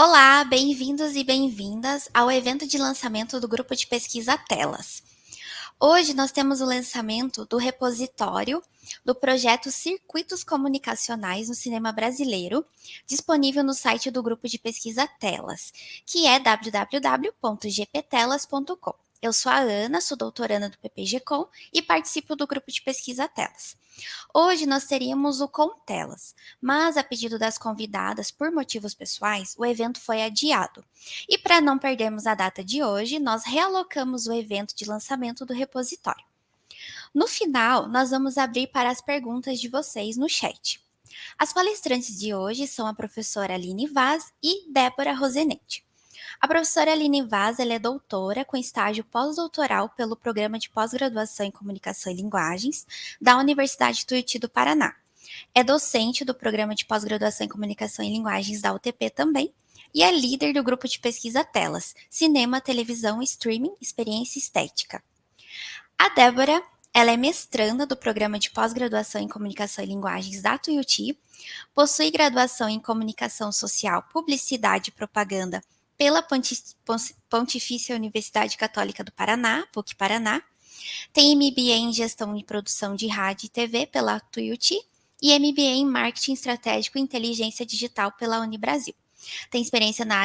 Olá, bem-vindos e bem-vindas ao evento de lançamento do grupo de pesquisa Telas. Hoje nós temos o lançamento do repositório do projeto Circuitos Comunicacionais no Cinema Brasileiro, disponível no site do grupo de pesquisa Telas, que é www.gptelas.com. Eu sou a Ana, sou doutoranda do PPG-Com e participo do grupo de pesquisa Telas. Hoje nós teríamos o Com Telas, mas a pedido das convidadas por motivos pessoais, o evento foi adiado. E para não perdermos a data de hoje, nós realocamos o evento de lançamento do repositório. No final, nós vamos abrir para as perguntas de vocês no chat. As palestrantes de hoje são a professora Aline Vaz e Débora Rosenetti. A professora Aline Vaz ela é doutora com estágio pós-doutoral pelo Programa de Pós-Graduação em Comunicação e Linguagens da Universidade Tuiuti do Paraná. É docente do Programa de Pós-Graduação em Comunicação e Linguagens da UTP também e é líder do grupo de pesquisa Telas, Cinema, Televisão, Streaming, Experiência Estética. A Débora, ela é mestranda do Programa de Pós-Graduação em Comunicação e Linguagens da Tuiuti, possui graduação em Comunicação Social, Publicidade e Propaganda pela Pontifícia Universidade Católica do Paraná, PUC Paraná, tem MBA em Gestão e Produção de Rádio e TV pela Tuiuti e MBA em Marketing Estratégico e Inteligência Digital pela Unibrasil. Tem experiência na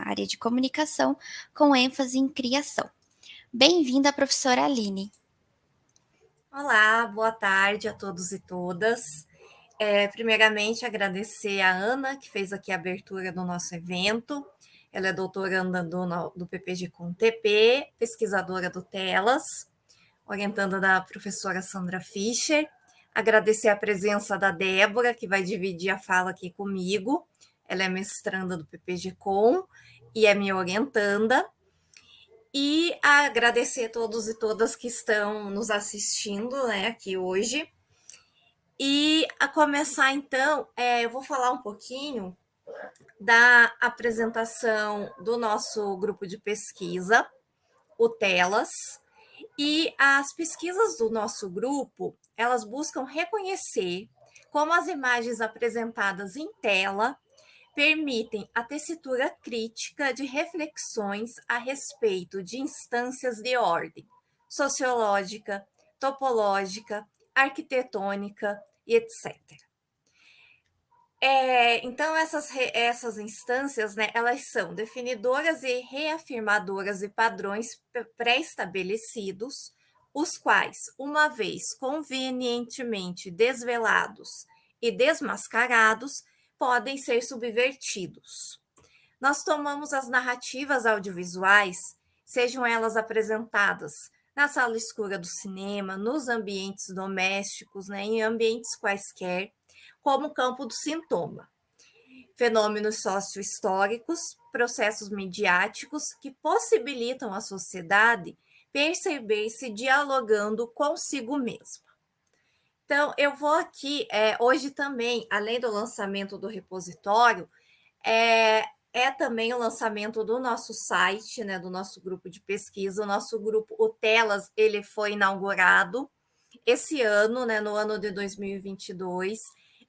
área de comunicação, com ênfase em criação. Bem-vinda, professora Aline. Olá, boa tarde a todos e todas. Primeiramente, agradecer a Ana, que fez aqui a abertura do nosso evento. Ela é doutoranda do PPG com TP, pesquisadora do Telas, orientanda da professora Sandra Fischer. Agradecer a presença da Débora, que vai dividir a fala aqui comigo. Ela é mestranda do PPG Com e é minha orientanda. E agradecer a todos e todas que estão nos assistindo, né, aqui hoje. E a começar, então, eu vou falar um pouquinho da apresentação do nosso grupo de pesquisa, o Telas, e as pesquisas do nosso grupo, elas buscam reconhecer como as imagens apresentadas em tela permitem a tessitura crítica de reflexões a respeito de instâncias de ordem sociológica, topológica, arquitetônica e etc. Então, essas instâncias, né, elas são definidoras e reafirmadoras de padrões pré-estabelecidos, os quais, uma vez convenientemente desvelados e desmascarados, podem ser subvertidos. Nós tomamos as narrativas audiovisuais, sejam elas apresentadas na sala escura do cinema, nos ambientes domésticos, né, em ambientes quaisquer, como campo do sintoma. Fenômenos sociohistóricos, processos midiáticos que possibilitam à sociedade perceber-se dialogando consigo mesma. Então, eu vou aqui, hoje também, além do lançamento do repositório, também o lançamento do nosso site, né, do nosso grupo de pesquisa. O nosso grupo, o Telas, ele foi inaugurado esse ano, né, no ano de 2022.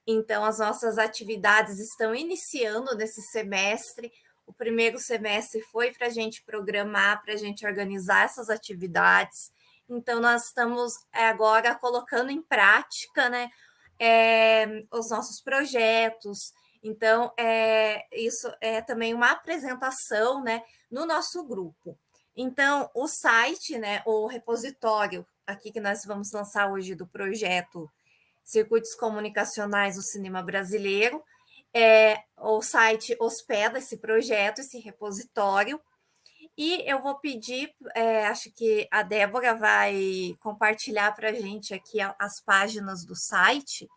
Então, as nossas atividades estão iniciando nesse semestre. O primeiro semestre foi para a gente programar, para a gente organizar essas atividades. Então, nós estamos agora colocando em prática, né, os nossos projetos. Então, isso é também uma apresentação, né, no nosso grupo. Então, o site, né, o repositório aqui que nós vamos lançar hoje do projeto Circuitos Comunicacionais do Cinema Brasileiro, o site hospeda esse projeto, esse repositório, e eu vou pedir, acho que a Débora vai compartilhar para a gente aqui as páginas do site,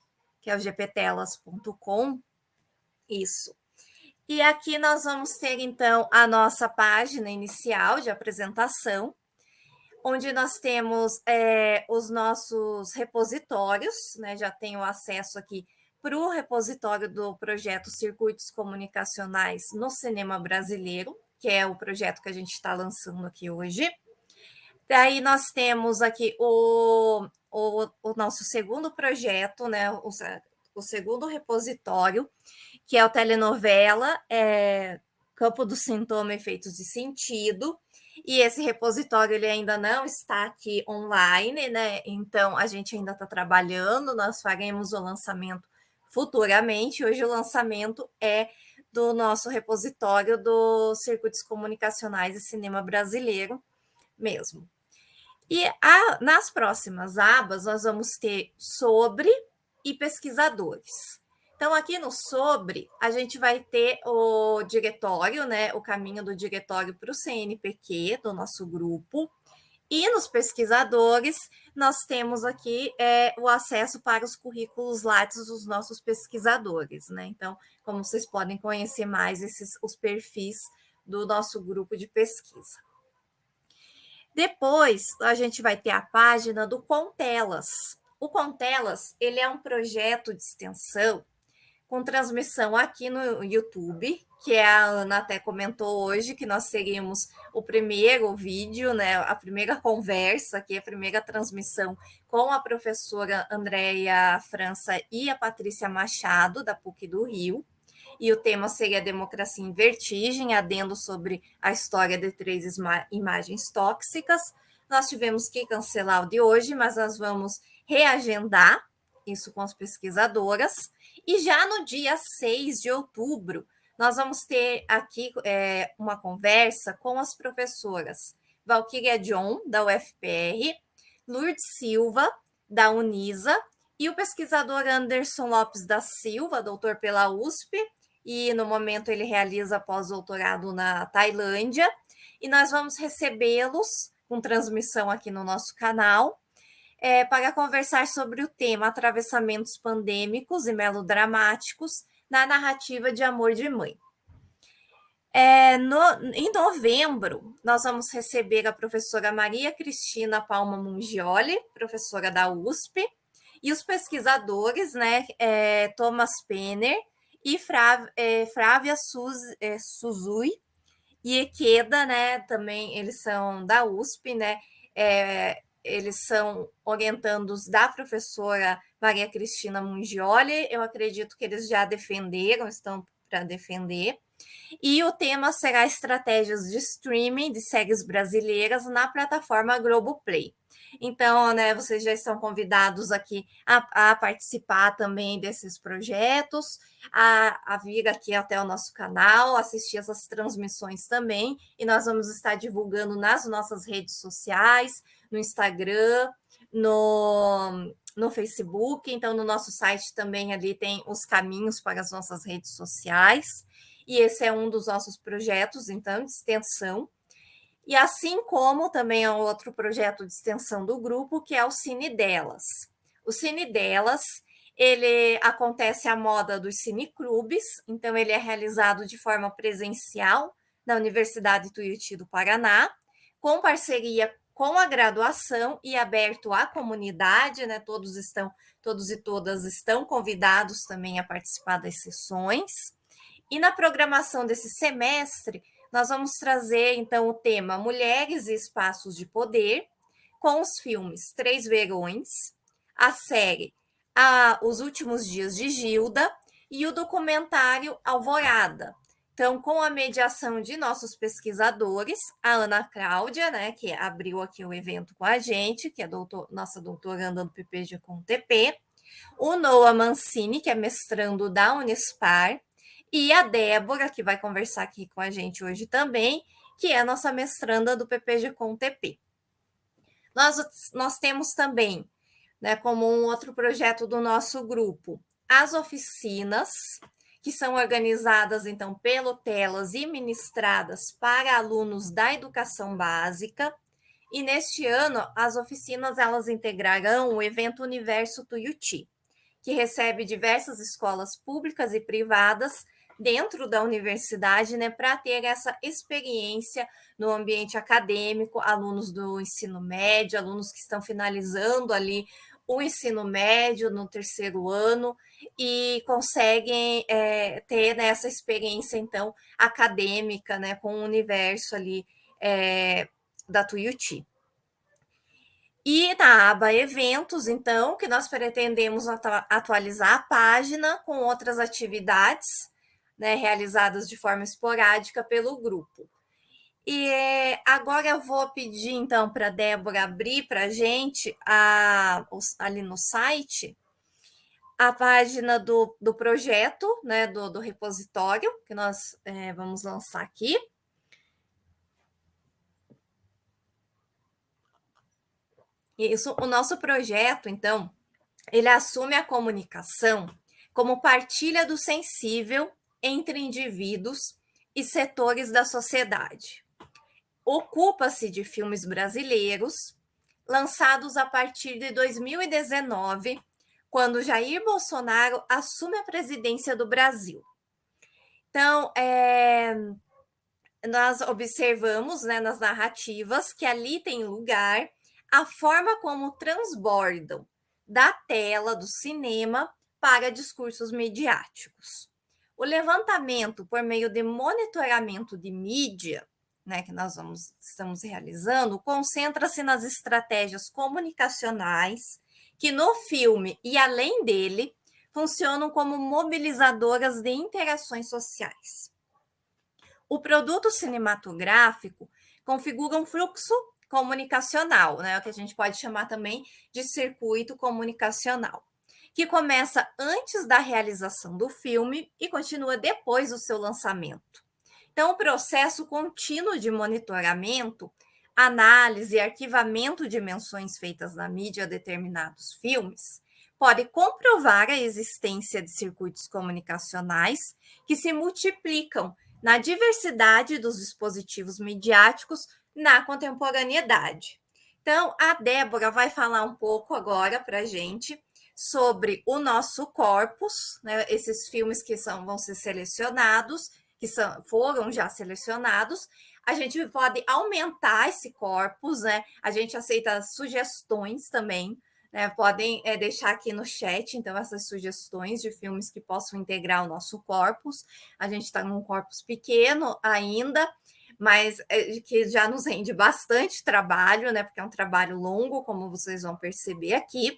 que é o gptelas.com, isso. E aqui nós vamos ter, então, a nossa página inicial de apresentação, onde nós temos os nossos repositórios, né? Já tenho acesso aqui para o repositório do projeto Circuitos Comunicacionais no Cinema Brasileiro, que é o projeto que a gente está lançando aqui hoje. Daí nós temos aqui o nosso segundo projeto, né? O segundo repositório, que é o telenovela, campo do sintoma, efeitos de sentido. E esse repositório ele ainda não está aqui online, né? Então a gente ainda está trabalhando, nós faremos o lançamento futuramente. Hoje o lançamento é do nosso repositório dos circuitos comunicacionais e cinema brasileiro mesmo. E nas próximas abas nós vamos ter sobre e pesquisadores. Então, aqui no sobre, a gente vai ter o diretório, né? O caminho do diretório para o CNPq do nosso grupo. E nos pesquisadores, nós temos aqui o acesso para os currículos Lattes dos nossos pesquisadores, né? Então, como vocês podem conhecer mais os perfis do nosso grupo de pesquisa. Depois, a gente vai ter a página do Contelas. O Contelas, ele é um projeto de extensão com transmissão aqui no YouTube, que a Ana até comentou hoje, que nós teríamos o primeiro vídeo, né, a primeira conversa, aqui a primeira transmissão com a professora Andréia França e a Patrícia Machado, da PUC do Rio. E o tema seria Democracia em Vertigem, adendo sobre a história de 3 imagens tóxicas. Nós tivemos que cancelar o de hoje, mas nós vamos reagendar isso com as pesquisadoras. E já no dia 6 de outubro, nós vamos ter aqui uma conversa com as professoras Valquíria John, da UFPR, Lourdes Silva, da Unisa, e o pesquisador Anderson Lopes da Silva, doutor pela USP, e no momento ele realiza pós-doutorado na Tailândia, e nós vamos recebê-los com transmissão aqui no nosso canal, para conversar sobre o tema atravessamentos pandêmicos e melodramáticos na narrativa de amor de mãe. Em novembro, nós vamos receber a professora Maria Cristina Palma Mungioli, professora da USP, e os pesquisadores, né, Thomas Penner e Flávia Suzui e Equeda, né, também eles são da USP, né, eles são orientandos da professora Maria Cristina Mungioli, eu acredito que eles já defenderam, estão para defender, e o tema será estratégias de streaming de séries brasileiras na plataforma Globoplay. Então, né, vocês já estão convidados aqui a participar também desses projetos, a vir aqui até o nosso canal, assistir essas transmissões também, e nós vamos estar divulgando nas nossas redes sociais, no Instagram, no Facebook, então no nosso site também ali tem os caminhos para as nossas redes sociais, e esse é um dos nossos projetos, então, de extensão. E assim como também é um outro projeto de extensão do grupo, que é o Cine Delas. O Cine Delas, ele acontece à moda dos cineclubes, então ele é realizado de forma presencial na Universidade Tuiuti do Paraná, com parceria com a graduação e aberto à comunidade, né? Todos e todas estão convidados também a participar das sessões. E na programação desse semestre, nós vamos trazer, então, o tema Mulheres e Espaços de Poder, com os filmes Três Verões, a série Os Últimos Dias de Gilda e o documentário Alvorada. Então, com a mediação de nossos pesquisadores, a Ana Cláudia, né, que abriu aqui o evento com a gente, que é nossa doutoranda do PPG com TP, o Noah Mancini, que é mestrando da Unespar, e a Débora, que vai conversar aqui com a gente hoje também, que é a nossa mestranda do PPG com TP. Nós temos também, né, como um outro projeto do nosso grupo, as oficinas, que são organizadas, então, pelo Telas e ministradas para alunos da educação básica. E neste ano, as oficinas elas integrarão o evento Universo Tuiuti, que recebe diversas escolas públicas e privadas dentro da universidade, né, para ter essa experiência no ambiente acadêmico, alunos do ensino médio, alunos que estão finalizando ali o ensino médio no terceiro ano e conseguem ter né, essa experiência, então, acadêmica, né, com o universo ali da Tuiuti. E na aba Eventos, então, que nós pretendemos atualizar a página com outras atividades, né, realizadas de forma esporádica pelo grupo. E agora eu vou pedir, então, para a Débora abrir para a gente, ali no site, a página do projeto, né, do repositório, que nós vamos lançar aqui. Isso, o nosso projeto, então, ele assume a comunicação como partilha do sensível entre indivíduos e setores da sociedade. Ocupa-se de filmes brasileiros lançados a partir de 2019, quando Jair Bolsonaro assume a presidência do Brasil. Então, nós observamos, né, nas narrativas que ali tem lugar a forma como transbordam da tela do cinema para discursos midiáticos. O levantamento por meio de monitoramento de mídia, né, que nós estamos realizando, concentra-se nas estratégias comunicacionais que no filme e além dele funcionam como mobilizadoras de interações sociais. O produto cinematográfico configura um fluxo comunicacional, né, o que a gente pode chamar também de circuito comunicacional, que começa antes da realização do filme e continua depois do seu lançamento. Então, o processo contínuo de monitoramento, análise e arquivamento de menções feitas na mídia a determinados filmes pode comprovar a existência de circuitos comunicacionais que se multiplicam na diversidade dos dispositivos midiáticos na contemporaneidade. Então, a Débora vai falar um pouco agora para a gente sobre o nosso corpus, né, esses filmes que vão ser selecionados, foram já selecionados. A gente pode aumentar esse corpus, né? A gente aceita sugestões também, né? Podem deixar aqui no chat, então, essas sugestões de filmes que possam integrar o nosso corpus. A gente está num corpus pequeno ainda, mas que já nos rende bastante trabalho, né? Porque é um trabalho longo, como vocês vão perceber aqui.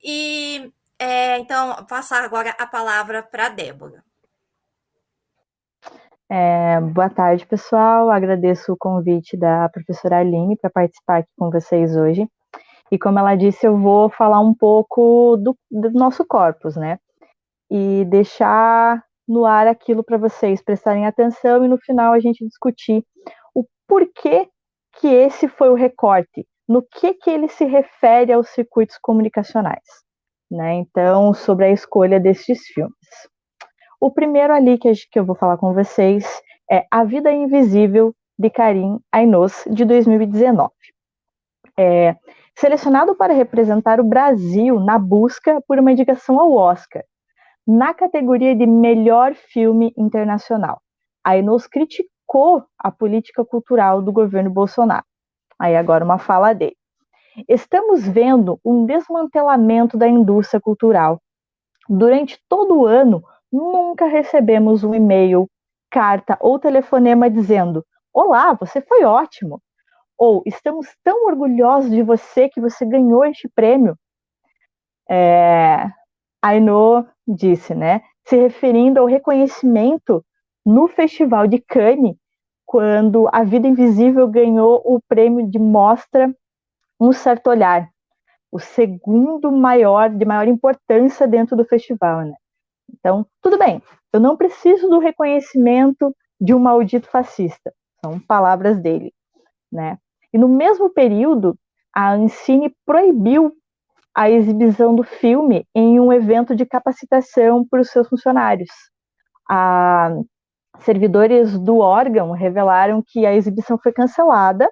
E então, passar agora a palavra para a Débora. Boa tarde, pessoal. Agradeço o convite da professora Aline para participar aqui com vocês hoje. E como ela disse, eu vou falar um pouco do nosso corpus, né? E deixar no ar aquilo para vocês prestarem atenção e no final a gente discutir o porquê que esse foi o recorte, no que ele se refere aos circuitos comunicacionais, né? Então, sobre a escolha destes filmes. O primeiro ali que eu vou falar com vocês é A Vida Invisível, de Karim Aynoz, de 2019. Selecionado para representar o Brasil na busca por uma indicação ao Oscar, na categoria de Melhor Filme Internacional. Aynoz criticou a política cultural do governo Bolsonaro. Aí agora uma fala dele. Estamos vendo um desmantelamento da indústria cultural. Durante todo o ano, nunca recebemos um e-mail, carta ou telefonema dizendo: "Olá, você foi ótimo!" Ou "Estamos tão orgulhosos de você que você ganhou este prêmio." Aynoz disse, né, se referindo ao reconhecimento no Festival de Cannes, quando A Vida Invisível ganhou o prêmio de mostra Um Certo Olhar, o segundo de maior importância dentro do festival, né? Então, tudo bem, eu não preciso do reconhecimento de um maldito fascista. São palavras dele, né? E no mesmo período, a Ancine proibiu a exibição do filme em um evento de capacitação para os seus funcionários. Servidores do órgão revelaram que a exibição foi cancelada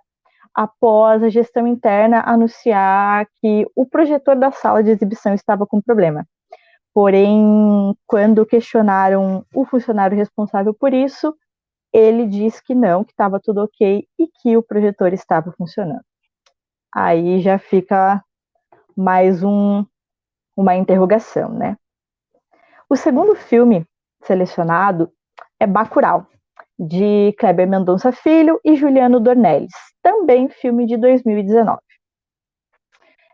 após a gestão interna anunciar que o projetor da sala de exibição estava com problema. Porém, quando questionaram o funcionário responsável por isso, ele disse que não, que estava tudo ok e que o projetor estava funcionando. Aí já fica mais uma interrogação, né? O segundo filme selecionado é Bacurau, de Kleber Mendonça Filho e Juliano Dornelles, também filme de 2019.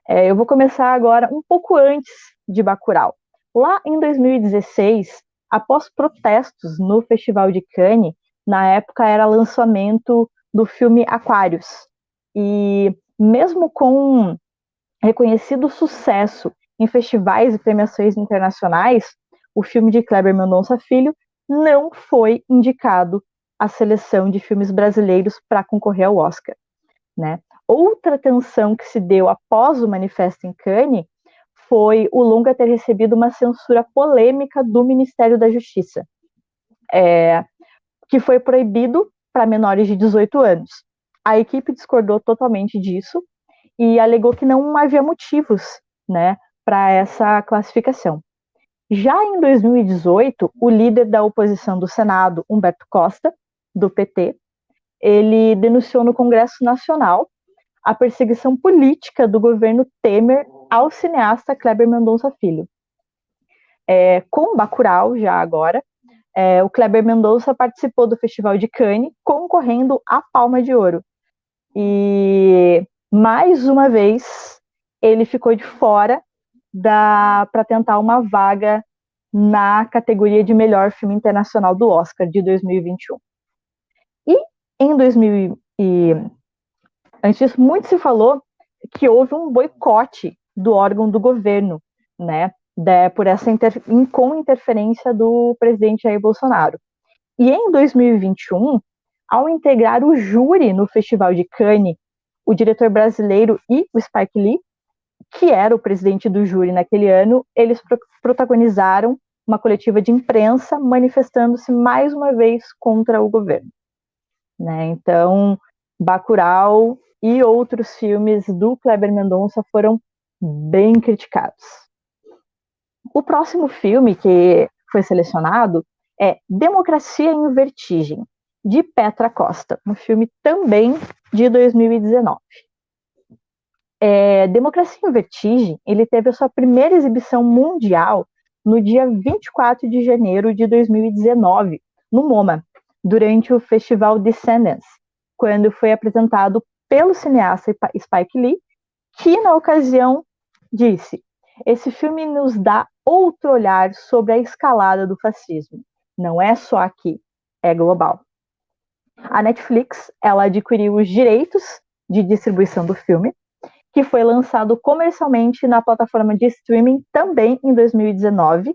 Eu vou começar agora um pouco antes de Bacurau. Lá em 2016, após protestos no Festival de Cannes. Na época era lançamento do filme Aquarius, e mesmo com reconhecido sucesso em festivais e premiações internacionais, o filme de Kleber Mendonça Filho não foi indicado à seleção de filmes brasileiros para concorrer ao Oscar, né? Outra tensão que se deu após o manifesto em Cannes foi o longa ter recebido uma censura polêmica do Ministério da Justiça, que foi proibido para menores de 18 anos. A equipe discordou totalmente disso e alegou que não havia motivos, né, para essa classificação. Já em 2018, o líder da oposição do Senado, Humberto Costa, do PT, ele denunciou no Congresso Nacional a perseguição política do governo Temer ao cineasta Kleber Mendonça Filho. Com Bacurau, já agora, o Kleber Mendonça participou do Festival de Cannes, concorrendo à Palma de Ouro. E, mais uma vez, ele ficou de fora para tentar uma vaga na categoria de melhor filme internacional do Oscar de 2021. E em 2000 antes disso, muito se falou que houve um boicote do órgão do governo, né, por essa com interferência do presidente Jair Bolsonaro. E em 2021, ao integrar o júri no Festival de Cannes, o diretor brasileiro e o Spike Lee, que era o presidente do júri naquele ano, eles protagonizaram uma coletiva de imprensa manifestando-se mais uma vez contra o governo, né? Então, Bacurau e outros filmes do Kleber Mendonça foram bem criticados. O próximo filme que foi selecionado é Democracia em Vertigem, de Petra Costa, um filme também de 2019. Democracia em Vertigem, ele teve a sua primeira exibição mundial no dia 24 de janeiro de 2019, no MoMA, durante o festival Descendants, quando foi apresentado pelo cineasta Spike Lee, que na ocasião disse: esse filme nos dá outro olhar sobre a escalada do fascismo. Não é só aqui, é global. A Netflix, ela adquiriu os direitos de distribuição do filme, que foi lançado comercialmente na plataforma de streaming também em 2019,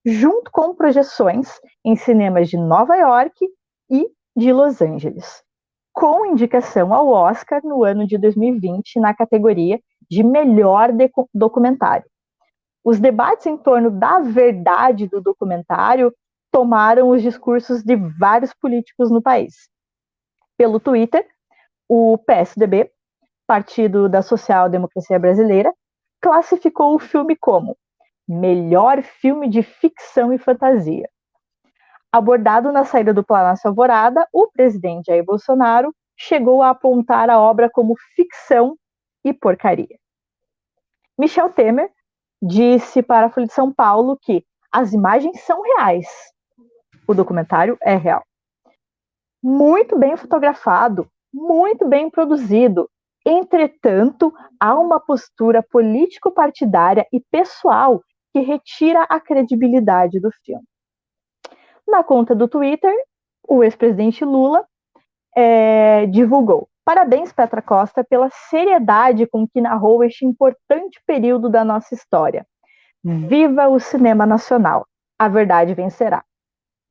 junto com projeções em cinemas de Nova York e de Los Angeles, com indicação ao Oscar no ano de 2020 na categoria de melhor documentário. Os debates em torno da verdade do documentário tomaram os discursos de vários políticos no país. Pelo Twitter, o PSDB, Partido da Social Democracia Brasileira, classificou o filme como melhor filme de ficção e fantasia. Abordado na saída do Palácio Alvorada, o presidente Jair Bolsonaro chegou a apontar a obra como ficção e porcaria. Michel Temer disse para a Folha de São Paulo que as imagens são reais, o documentário é real. Muito bem fotografado, muito bem produzido. Entretanto, há uma postura político-partidária e pessoal que retira a credibilidade do filme. Na conta do Twitter, o ex-presidente Lula divulgou: parabéns, Petra Costa, pela seriedade com que narrou este importante período da nossa história. Viva o cinema nacional. A verdade vencerá.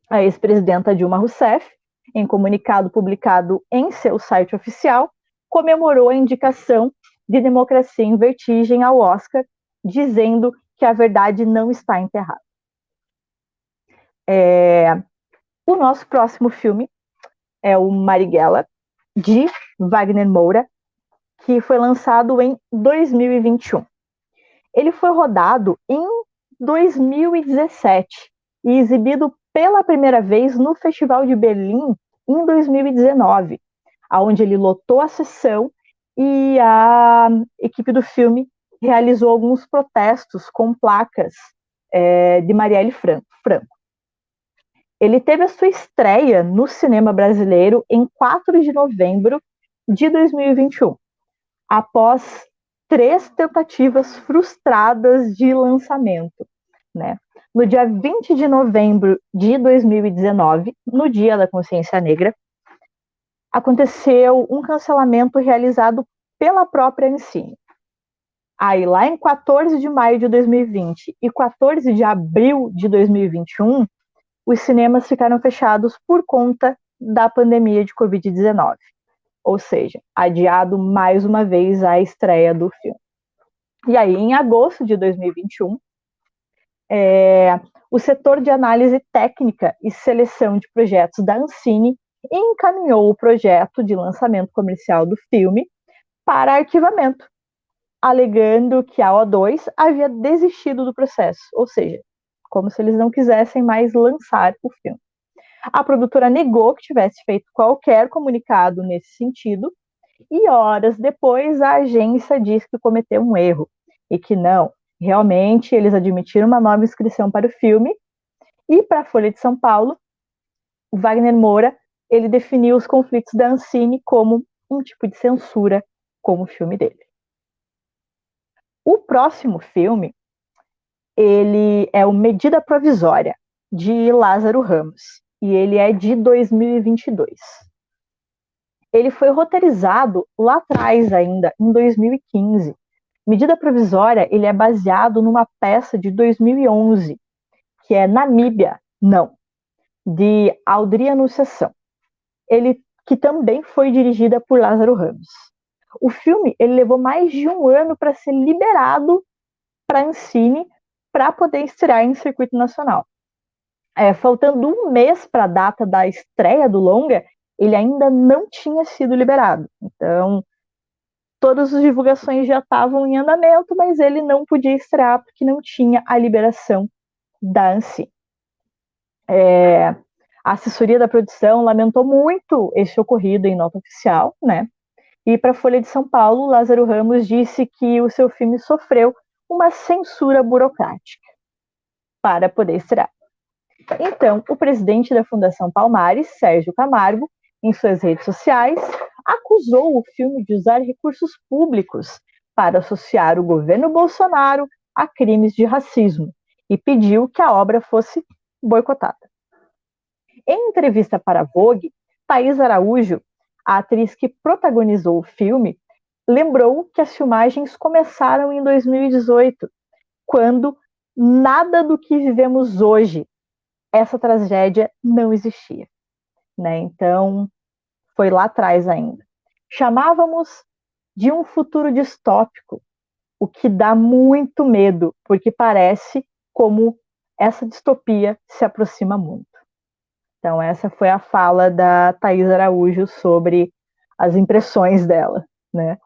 A ex-presidenta Dilma Rousseff, em comunicado publicado em seu site oficial, comemorou a indicação de Democracia em Vertigem ao Oscar, dizendo que a verdade não está enterrada. O nosso próximo filme é o Marighella, de Wagner Moura, que foi lançado em 2021. Ele foi rodado em 2017 e exibido pela primeira vez no Festival de Berlim em 2019, onde ele lotou a sessão e a equipe do filme realizou alguns protestos com placas de Marielle Franco. Ele teve a sua estreia no cinema brasileiro em 4 de novembro de 2021, após 3 tentativas frustradas de lançamento, né? No dia 20 de novembro de 2019, no Dia da Consciência Negra, aconteceu um cancelamento realizado pela própria Ancine. Aí, lá em 14 de maio de 2020 e 14 de abril de 2021, os cinemas ficaram fechados por conta da pandemia de Covid-19. Ou seja, adiado mais uma vez a estreia do filme. E aí, em agosto de 2021, o setor de análise técnica e seleção de projetos da Ancine encaminhou o projeto de lançamento comercial do filme para arquivamento, alegando que a O2 havia desistido do processo, ou seja, como se eles não quisessem mais lançar o filme. A produtora negou que tivesse feito qualquer comunicado nesse sentido, e horas depois a agência disse que cometeu um erro, e que não, realmente eles admitiram uma nova inscrição para o filme, e para a Folha de São Paulo, o Wagner Moura, ele definiu os conflitos da Ancine como um tipo de censura como o filme dele. O próximo filme, ele é o Medida Provisória, de Lázaro Ramos, e ele é de 2022. Ele foi roteirizado lá atrás ainda, em 2015. Medida Provisória, ele é baseado numa peça de 2011, que é Namíbia, não, de Audrey Anunciação. Ele que também foi dirigida por Lázaro Ramos. O filme ele levou mais de um ano para ser liberado para a Ancine para poder estrear em circuito nacional. Faltando um mês para a data da estreia do longa, ele ainda não tinha sido liberado. Então, todas as divulgações já estavam em andamento, mas ele não podia estrear porque não tinha a liberação da Ancine. A assessoria da produção lamentou muito esse ocorrido em nota oficial, né? E para a Folha de São Paulo, Lázaro Ramos disse que o seu filme sofreu uma censura burocrática para poder estrear. Então, o presidente da Fundação Palmares, Sérgio Camargo, em suas redes sociais, acusou o filme de usar recursos públicos para associar o governo Bolsonaro a crimes de racismo e pediu que a obra fosse boicotada. Em entrevista para a Vogue, Thaís Araújo, a atriz que protagonizou o filme, lembrou que as filmagens começaram em 2018, quando nada do que vivemos hoje, essa tragédia não existia, né? Então, foi lá atrás ainda. Chamávamos de um futuro distópico, o que dá muito medo, porque parece como essa distopia se aproxima muito. Então, essa foi a fala da Thaís Araújo sobre as impressões dela, né?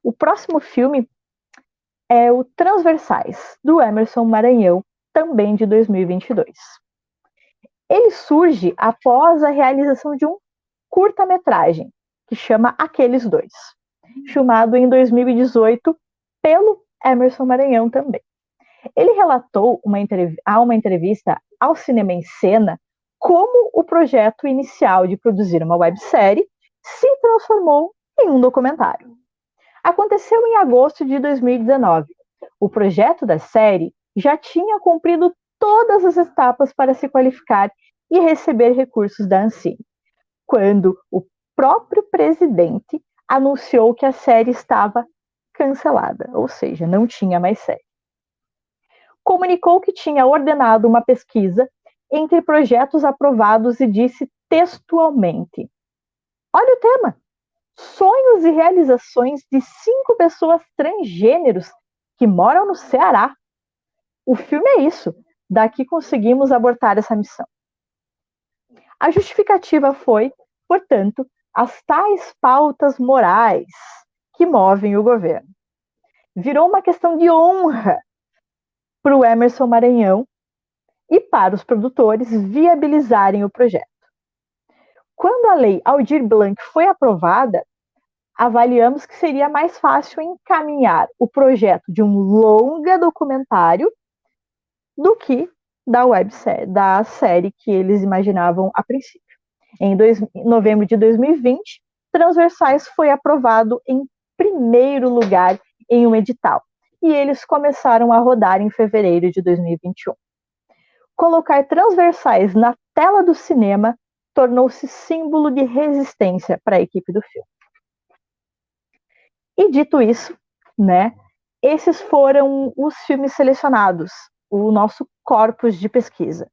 O próximo filme é o Transversais, do Emerson Maranhão, também de 2022. Ele surge após a realização de um curta-metragem, que chama Aqueles Dois, filmado em 2018 pelo Emerson Maranhão também. Ele relatou uma entrevista ao Cinema em Cena como o projeto inicial de produzir uma websérie se transformou em um documentário. Aconteceu em agosto de 2019. O projeto da série já tinha cumprido todas as etapas para se qualificar e receber recursos da Ancine, quando o próprio presidente anunciou que a série estava cancelada, ou seja, não tinha mais série. Comunicou que tinha ordenado uma pesquisa entre projetos aprovados e disse textualmente: olha o tema, sonhos e realizações de 5 pessoas transgêneros que moram no Ceará. O filme é isso, daqui conseguimos abortar essa missão. A justificativa foi, portanto, as tais pautas morais que movem o governo. Virou uma questão de honra para o Emerson Maranhão e para os produtores viabilizarem o projeto. Quando a lei Aldir Blanc foi aprovada, avaliamos que seria mais fácil encaminhar o projeto de um longa documentário do que da série que eles imaginavam a princípio. Em novembro de 2020, Transversais foi aprovado em primeiro lugar em um edital e eles começaram a rodar em fevereiro de 2021. Colocar transversais na tela do cinema tornou-se símbolo de resistência para a equipe do filme. E dito isso, né, esses foram os filmes selecionados, o nosso corpus de pesquisa.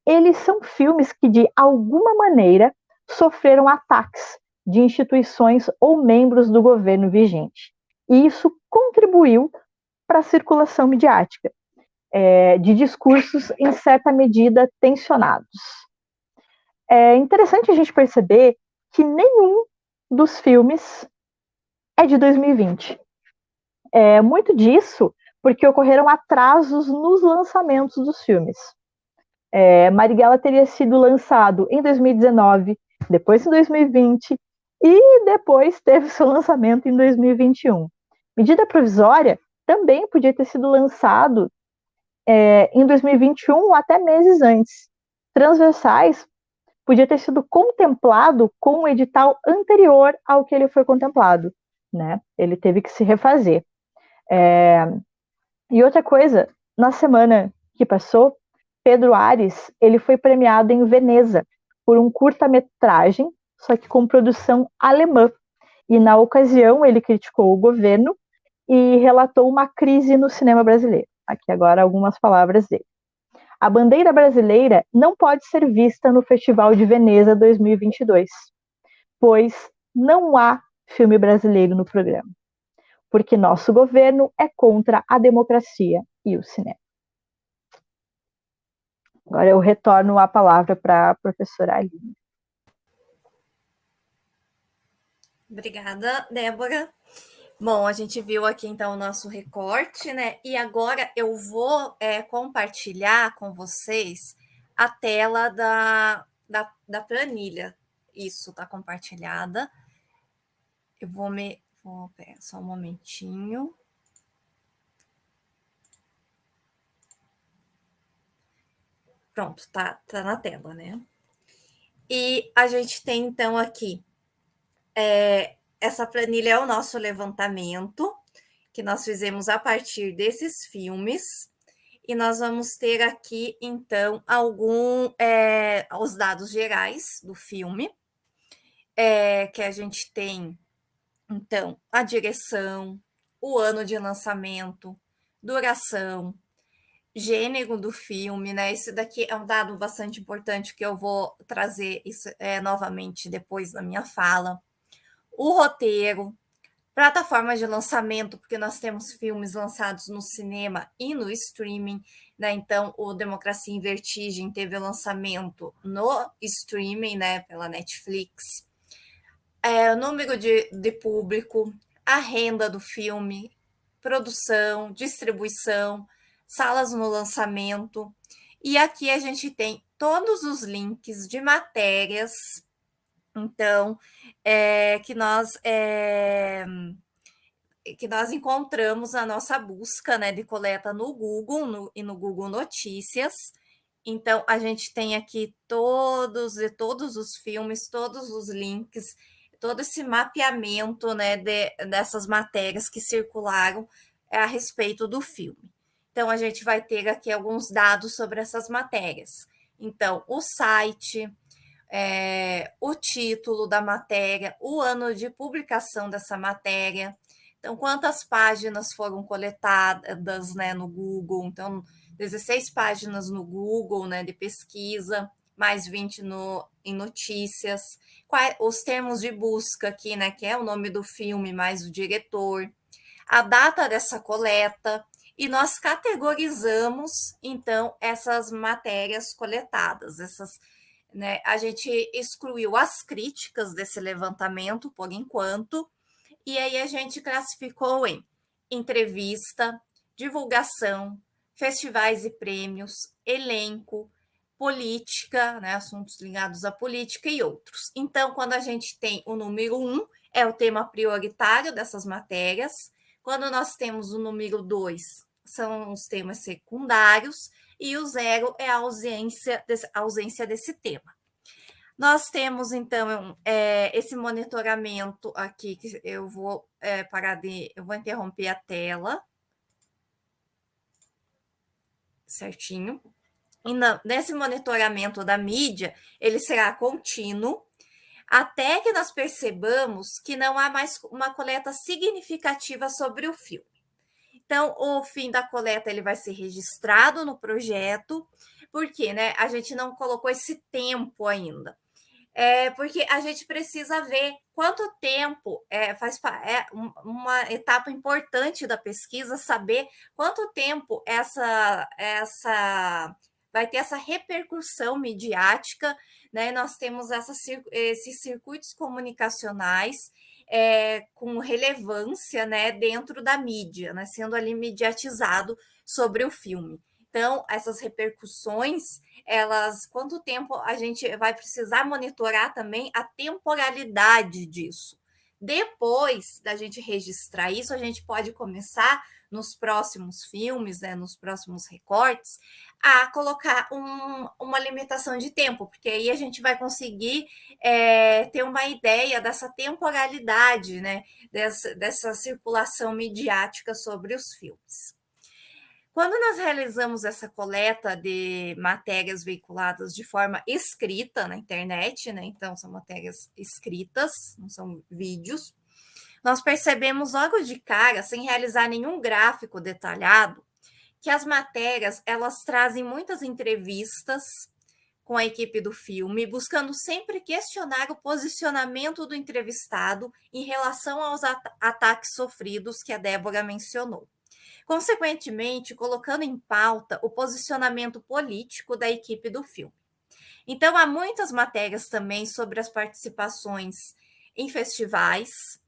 Eles são filmes que, de alguma maneira, sofreram ataques de instituições ou membros do governo vigente. E isso contribuiu para a circulação midiática, de discursos, em certa medida, tensionados. É interessante a gente perceber que nenhum dos filmes é de 2020. Muito disso porque ocorreram atrasos nos lançamentos dos filmes. Marighella teria sido lançado em 2019, depois em 2020 e depois teve seu lançamento em 2021. Medida Provisória também podia ter sido lançado em 2021 ou até meses antes. Transversais podia ter sido contemplado com um edital anterior ao que ele foi contemplado, né? Ele teve que se refazer. E outra coisa, na semana que passou, Pedro Ares, ele foi premiado em Veneza por um curta-metragem, só que com produção alemã. E na ocasião ele criticou o governo e relatou uma crise no cinema brasileiro. Aqui agora algumas palavras dele. A bandeira brasileira não pode ser vista no Festival de Veneza 2022, pois não há filme brasileiro no programa, porque nosso governo é contra a democracia e o cinema. Agora eu retorno a palavra para a professora Aline. Obrigada, Débora. Bom, a gente viu aqui então o nosso recorte, né? E agora eu vou compartilhar com vocês a tela da planilha. Isso, está compartilhada. Eu vou pegar só um momentinho. Pronto, tá na tela, né? E a gente tem então aqui essa planilha é o nosso levantamento que nós fizemos a partir desses filmes. E nós vamos ter aqui, então, os dados gerais do filme, que a gente tem, então, a direção, o ano de lançamento, duração, gênero do filme, né? Esse daqui é um dado bastante importante que eu vou trazer isso, novamente depois na minha fala. O roteiro, plataformas de lançamento, porque nós temos filmes lançados no cinema e no streaming, né? Então, o Democracia em Vertigem teve o lançamento no streaming, né? Pela Netflix. O número de público, a renda do filme, produção, distribuição, salas no lançamento. E aqui a gente tem todos os links de matérias, então, que nós encontramos na nossa busca, né, de coleta no Google e no Google Notícias. Então, a gente tem aqui todos os filmes, todos os links, todo esse mapeamento, né, dessas matérias que circularam a respeito do filme. Então, a gente vai ter aqui alguns dados sobre essas matérias. Então, o site, o título da matéria, o ano de publicação dessa matéria. Então, quantas páginas foram coletadas, né, no Google? Então, 16 páginas no Google, né, de pesquisa, mais 20 em notícias. Os termos de busca aqui, né, que é o nome do filme, mais o diretor. A data dessa coleta. E nós categorizamos, então, essas matérias coletadas, né? A gente excluiu as críticas desse levantamento, por enquanto, e aí a gente classificou em entrevista, divulgação, festivais e prêmios, elenco, política, né, assuntos ligados à política e outros. Então, quando a gente tem o número 1, é o tema prioritário dessas matérias. Quando nós temos o número 2, são os temas secundários, e o 0 é a ausência desse tema. Nós temos, então, esse monitoramento aqui, que eu vou eu vou interromper a tela certinho. E nesse monitoramento da mídia, ele será contínuo, até que nós percebamos que não há mais uma coleta significativa sobre o filme. Então, o fim da coleta ele vai ser registrado no projeto, porque, né, a gente não colocou esse tempo ainda. Porque a gente precisa ver quanto tempo uma etapa importante da pesquisa, saber quanto tempo essa vai ter essa repercussão midiática, né? Nós temos esses circuitos comunicacionais com relevância, né, dentro da mídia, né, sendo ali mediatizado sobre o filme. Então, essas repercussões, quanto tempo a gente vai precisar monitorar também a temporalidade disso. Depois da gente registrar isso, a gente pode começar nos próximos filmes, né, nos próximos recortes, a colocar uma limitação de tempo, porque aí a gente vai conseguir ter uma ideia dessa temporalidade, né, dessa circulação midiática sobre os filmes. Quando nós realizamos essa coleta de matérias veiculadas de forma escrita na internet, né, então são matérias escritas, não são vídeos, nós percebemos logo de cara, sem realizar nenhum gráfico detalhado, que as matérias elas trazem muitas entrevistas com a equipe do filme, buscando sempre questionar o posicionamento do entrevistado em relação aos ataques sofridos que a Débora mencionou. Consequentemente, colocando em pauta o posicionamento político da equipe do filme. Então, há muitas matérias também sobre as participações em festivais,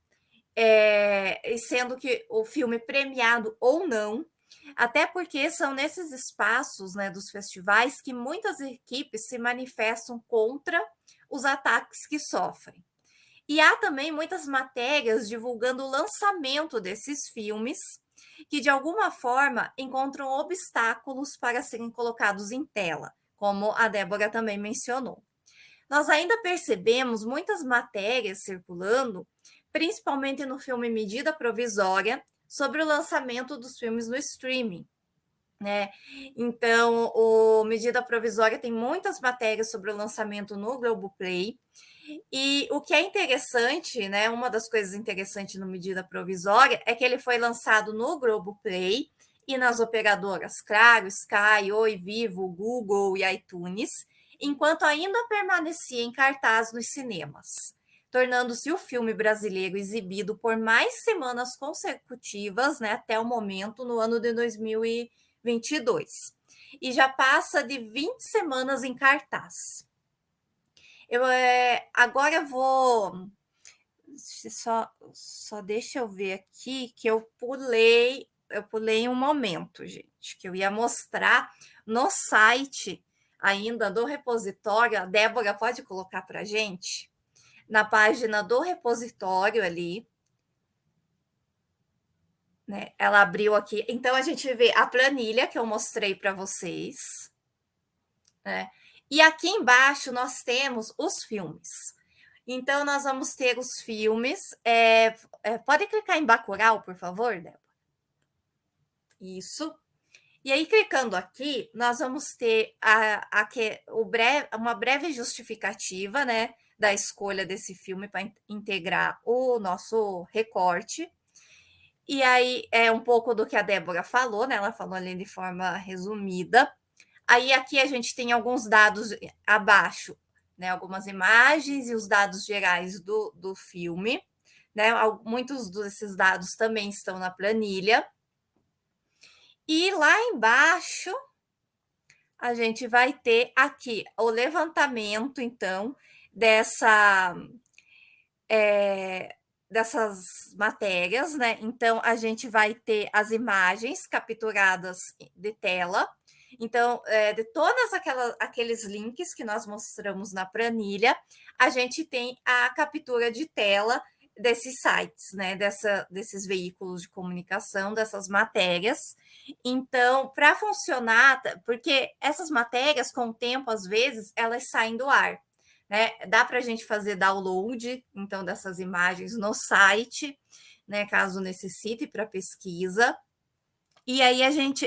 sendo que o filme premiado ou não, até porque são nesses espaços, né, dos festivais que muitas equipes se manifestam contra os ataques que sofrem. E há também muitas matérias divulgando o lançamento desses filmes, que de alguma forma encontram obstáculos para serem colocados em tela, como a Débora também mencionou. Nós ainda percebemos muitas matérias circulando, principalmente no filme Medida Provisória, sobre o lançamento dos filmes no streaming, né? Então, o Medida Provisória tem muitas matérias sobre o lançamento no Globoplay. E o que é interessante, né? Uma das coisas interessantes no Medida Provisória é que ele foi lançado no Globoplay e nas operadoras Claro, Sky, Oi, Vivo, Google e iTunes, enquanto ainda permanecia em cartaz nos cinemas, tornando-se o filme brasileiro exibido por mais semanas consecutivas, né, até o momento, no ano de 2022. E já passa de 20 semanas em cartaz. Agora vou. Só deixa eu ver aqui que eu pulei um momento, gente, que eu ia mostrar no site ainda do repositório. A Débora pode colocar para a gente? Na página do repositório ali, né? Ela abriu aqui. Então, a gente vê a planilha que eu mostrei para vocês, né? E aqui embaixo nós temos os filmes. Então, nós vamos ter os filmes. Pode clicar em Bacurau, por favor, Débora? Isso. E aí, clicando aqui, nós vamos ter uma breve justificativa, né, da escolha desse filme para integrar o nosso recorte. E aí, é um pouco do que a Débora falou, né? Ela falou ali de forma resumida. Aí, aqui a gente tem alguns dados abaixo, né, algumas imagens e os dados gerais do filme, né? Muitos desses dados também estão na planilha. E lá embaixo a gente vai ter aqui o levantamento, então, dessas matérias, né? Então, a gente vai ter as imagens capturadas de tela. Então, de todos aqueles links que nós mostramos na planilha, a gente tem a captura de tela desses sites, né? Desses veículos de comunicação, dessas matérias. Então, para funcionar, porque essas matérias, com o tempo, às vezes, elas saem do ar, né? Dá para a gente fazer download, então, dessas imagens no site, né? Caso necessite para pesquisa. E aí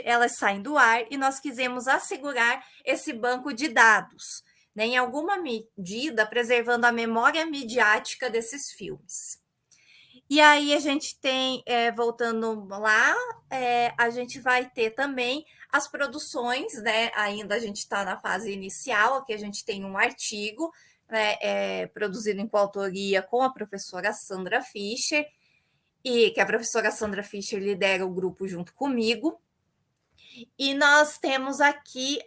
elas saem do ar e nós quisemos assegurar esse banco de dados, né, em alguma medida preservando a memória midiática desses filmes. E aí a gente tem, voltando lá, a gente vai ter também as produções, né? Ainda a gente está na fase inicial, aqui a gente tem um artigo, né, produzido em coautoria com a professora Sandra Fischer, e que a professora Sandra Fischer lidera o grupo junto comigo. E nós temos aqui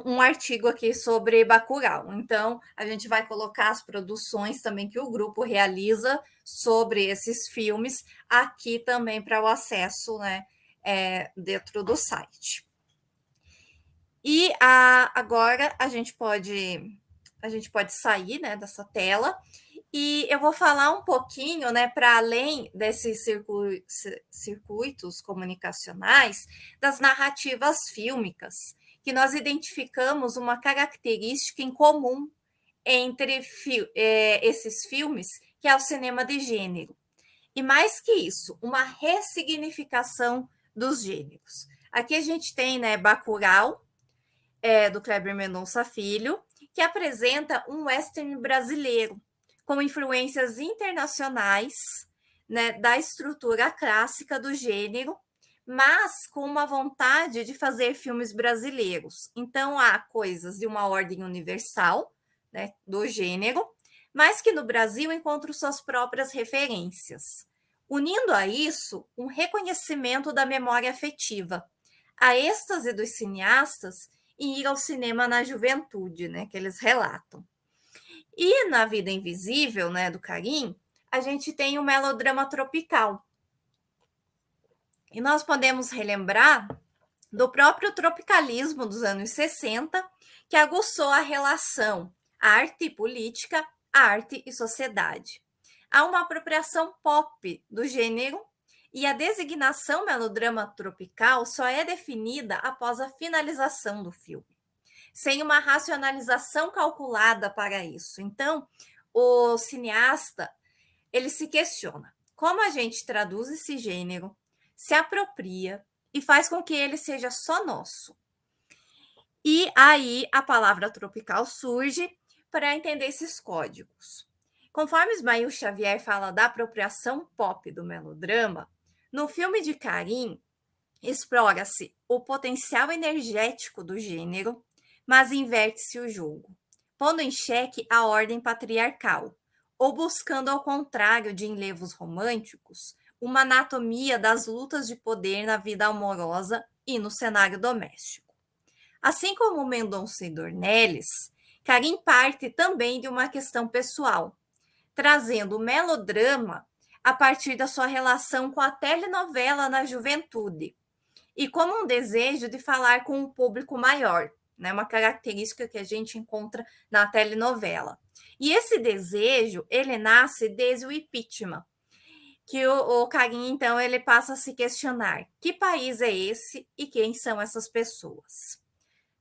um artigo aqui sobre Bacurau. Então, a gente vai colocar as produções também que o grupo realiza sobre esses filmes aqui também para o acesso, né, dentro do site. E agora a gente pode sair, né, dessa tela e eu vou falar um pouquinho, né, para além desses circuitos comunicacionais, das narrativas fílmicas, que nós identificamos uma característica em comum entre esses filmes, que é o cinema de gênero. E mais que isso, uma ressignificação dos gêneros. Aqui a gente tem, né, Bacurau, do Kleber Mendonça Filho, que apresenta um western brasileiro, com influências internacionais, né, da estrutura clássica do gênero, mas com uma vontade de fazer filmes brasileiros. Então, há coisas de uma ordem universal, né, do gênero, mas que no Brasil encontram suas próprias referências. Unindo a isso, um reconhecimento da memória afetiva, a êxtase dos cineastas em ir ao cinema na juventude, né, que eles relatam. E na Vida Invisível, né, do Karim, a gente tem o melodrama tropical. E nós podemos relembrar do próprio tropicalismo dos anos 60, que aguçou a relação arte e política, arte e sociedade. Há uma apropriação pop do gênero e a designação melodrama tropical só é definida após a finalização do filme, sem uma racionalização calculada para isso. Então, o cineasta, ele se questiona como a gente traduz esse gênero, se apropria e faz com que ele seja só nosso. E aí a palavra tropical surge para entender esses códigos. Conforme Ismael Xavier fala da apropriação pop do melodrama, no filme de Karim, explora-se o potencial energético do gênero, mas inverte-se o jogo, pondo em xeque a ordem patriarcal, ou buscando, ao contrário de enlevos românticos, uma anatomia das lutas de poder na vida amorosa e no cenário doméstico. Assim como Mendonça e Dornelles, Karim parte também de uma questão pessoal, trazendo o melodrama a partir da sua relação com a telenovela na juventude, e como um desejo de falar com um público maior, né? Uma característica que a gente encontra na telenovela. E esse desejo, ele nasce desde o impeachment, que o Karim, então, ele passa a se questionar que país é esse e quem são essas pessoas.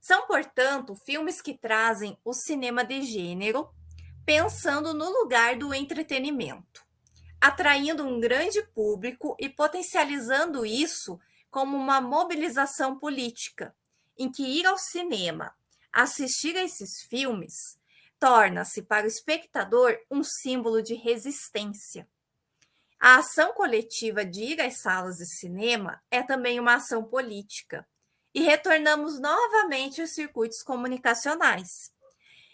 São, portanto, filmes que trazem o cinema de gênero pensando no lugar do entretenimento, atraindo um grande público e potencializando isso como uma mobilização política, em que ir ao cinema, assistir a esses filmes, torna-se para o espectador um símbolo de resistência. A ação coletiva de ir às salas de cinema é também uma ação política. E retornamos novamente aos circuitos comunicacionais.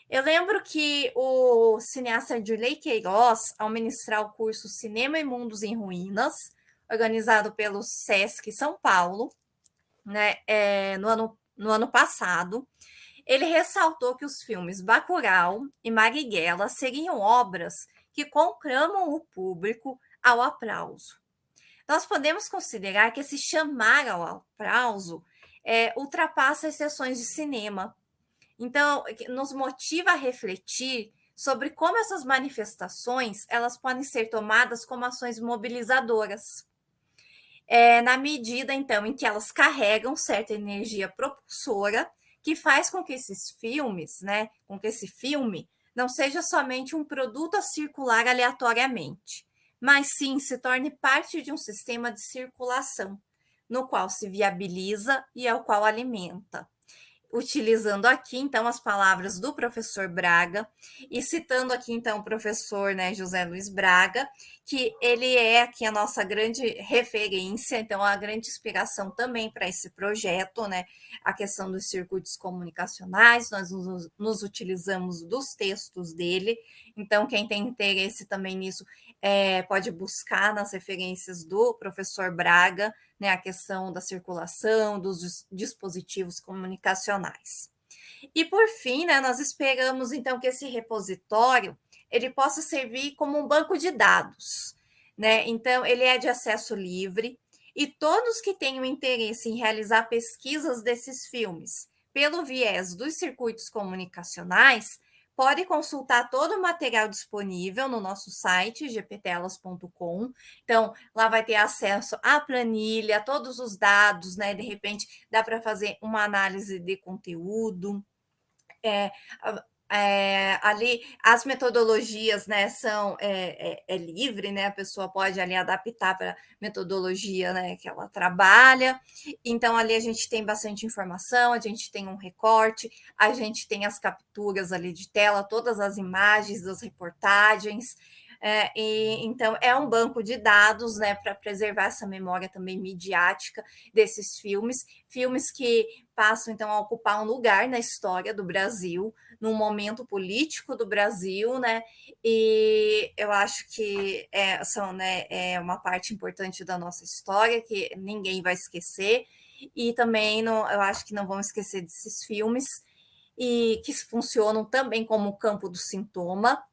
Eu lembro que o cineasta Dirley Queiroz, ao ministrar o curso Cinema e Mundos em Ruínas, organizado pelo SESC São Paulo, né, no ano passado, ele ressaltou que os filmes Bacurau e Marighella seriam obras que conclamam o público ao aplauso. Nós podemos considerar que esse chamar ao aplauso ultrapassa as sessões de cinema. Então, nos motiva a refletir sobre como essas manifestações elas podem ser tomadas como ações mobilizadoras, na medida, então, em que elas carregam certa energia propulsora que faz com que esses filmes, né, com que esse filme não seja somente um produto a circular aleatoriamente, mas sim se torne parte de um sistema de circulação, no qual se viabiliza e ao qual alimenta. Utilizando aqui, então, as palavras do professor Braga e citando aqui, então, o professor, né, José Luiz Braga, que ele é aqui a nossa grande referência, então, a grande inspiração também para esse projeto, né, a questão dos circuitos comunicacionais, nós nos utilizamos dos textos dele, então, quem tem interesse também nisso pode buscar nas referências do professor Braga, né, a questão da circulação dos dispositivos comunicacionais. E por fim, né, nós esperamos então que esse repositório ele possa servir como um banco de dados, né? Então ele é de acesso livre e todos que tenham interesse em realizar pesquisas desses filmes pelo viés dos circuitos comunicacionais pode consultar todo o material disponível no nosso site gptelas.com. Então, lá vai ter acesso à planilha, todos os dados, né? De repente, dá para fazer uma análise de conteúdo. Ali as metodologias, né, são livre, né? A pessoa pode ali adaptar para a metodologia, né, que ela trabalha. Então ali a gente tem bastante informação, a gente tem um recorte, a gente tem as capturas ali de tela, todas as imagens das reportagens. Então é um banco de dados, né, para preservar essa memória também midiática desses filmes que passam então a ocupar um lugar na história do Brasil, num momento político do Brasil, né? E eu acho que são, né, uma parte importante da nossa história que ninguém vai esquecer. E também eu acho que não vão esquecer desses filmes e que funcionam também como campo do sintoma.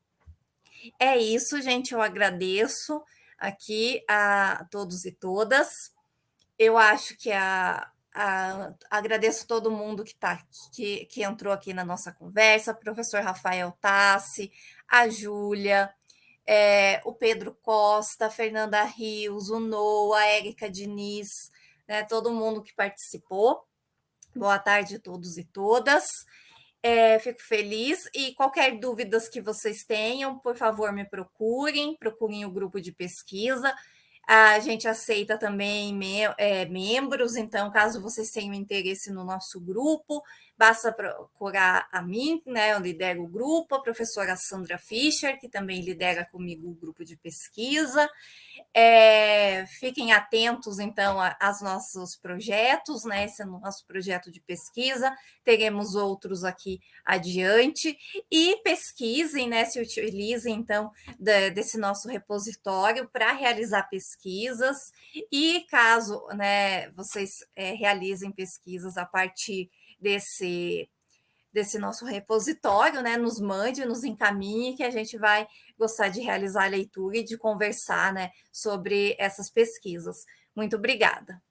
É isso, gente. Eu agradeço aqui a todos e todas. Eu acho que agradeço todo mundo que entrou aqui na nossa conversa, professor Rafael Tassi, a Júlia, o Pedro Costa, a Fernanda Rios, o Noah, a Érica Diniz, né, todo mundo que participou. Boa tarde a todos e todas. Fico feliz e qualquer dúvidas que vocês tenham, por favor, me procurem o grupo de pesquisa. A gente aceita também membros, então, caso vocês tenham interesse no nosso grupo, basta procurar a mim, né? Eu lidero o grupo, a professora Sandra Fischer, que também lidera comigo o grupo de pesquisa. Fiquem atentos, então, aos nossos projetos, né? Esse é o nosso projeto de pesquisa, teremos outros aqui adiante, e pesquisem, né? Se utilizem, então, desse nosso repositório para realizar pesquisas, e caso, né, vocês realizem pesquisas a partir desse nosso repositório, né? Nos mande, nos encaminhe, que a gente vai gostar de realizar a leitura e de conversar, né, sobre essas pesquisas. Muito obrigada.